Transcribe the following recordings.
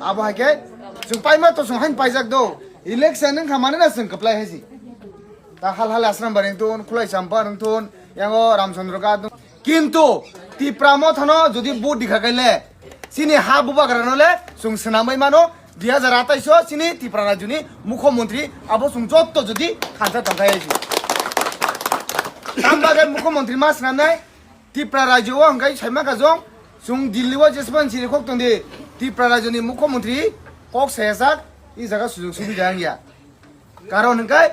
abo hai ke sung pai ma to sung hain pai jak do election nang khamane na sung kaplai hai si ta hal hal asram bareng ton khulai champa rang ton yango ramchandra ka kintu tipramo thano jodi board dikha gaile sini ha buba granole sung snamai mano 2028 sini Tripura রাজ্যনি মুখ্যমন্ত্রী আবো সুং যত যদি খাজা তাকাইছি তামবাগে মুখ্যমন্ত্রী মাস নানাই ত্রিপুরা রাজ্য অঙ্গাই সাইমা গাজং সুং দিল্লিও যেসবান সিরি cock তন্দে Tripura রাজ্যনি মুখ্যমন্ত্রী cock সেসাক ই জায়গা সুযোগ সুবিধা আঙ্গিয়া কারণ হংকাই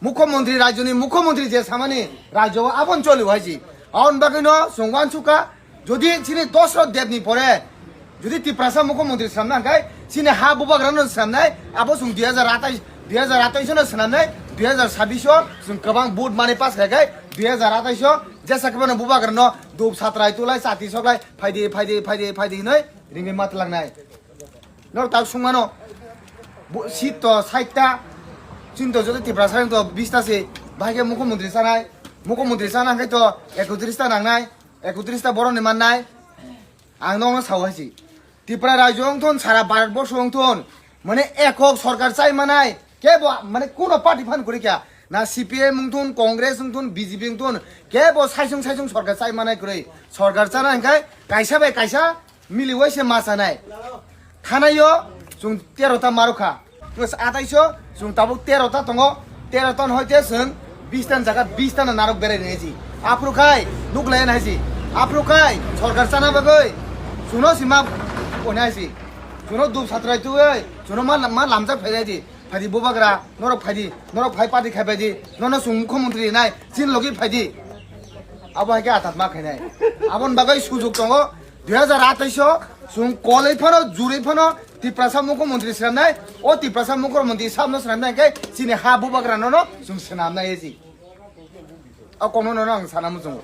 মুখ্যমন্ত্রী রাজ্যনি মুখ্যমন্ত্রী যে সামানি রাজ্য আবন চলি হইছি আউন বাগিনো সুংওয়ান সুকা যদি সিনি 10 দেবনি পরে যদি ত্রিপুরা মুখ্যমন্ত্রী সামনাঙ্গাই সিনে হা বুবাগ্রানো সামনাই আবো সুং 2028 नो सामनाय 2026 जों गोबां बुट माने पास खायगाय 2028 जेसा कबनो बुबाग्रानो दुब सात्राय तुलाय साथि सगलाय फायदे नै रिंगे मात लांनाय न ताक सुंगानो सीट तो 60 टा चिन्तो जदि ত্রিপুরা सां तो 20 टा से भागे मुख्यमंत्री सानाय तो 31 टा नांनाय 31 टा बरनि माननाय आं नंनो सावहासि ত্রিপুরা রাজ্যং সারা ভারতবর্ষং মানে একক সরকার চাই মানায় কেব মানে কোন পার্টি ফান করে কিয়া না সিপিএম মুংথুন কংগ্রেস মুংথুন বিজেপি মুংথুন কেব সাইসং সরকার চাই মানায় করে সরকার চানা হাই কাইসা বাই কাইসা মিলি ওইসে মাসানায় থানাইও जों 13টা মারুখা 28 जों তাবো 13টা দङ 13 টন হইতে जों 20 টান জায়গা 20 টান নারক বেরাই নেছি আপ্রুখাই নুকলায়ন হাইছি আপ্রুখাই সরকার চানা বাগৈ सुनो सीमा ओनासी सुनो दुब सात्राय तुय सुनो मा लामजा फायदि फायदि बोबाग्रा नरक फाय पार्टी खायबायदि ननो सुं मुख्यमंत्री नाय जिन लगी फायदि आबो हायके आथात मा खायनाय आबन बागै सुजुग दङ 2028 सुं कलै फनो जुरै फनो ত্রিপুরা मुख्यमंत्री सामनाय ओ ত্রিপুরা मुख्यमंत्री सामनो सामनाय के सिने हा बोबाग्रा ननो सुं सनामनाय एसि आ कोनो ननो आं सानामु जों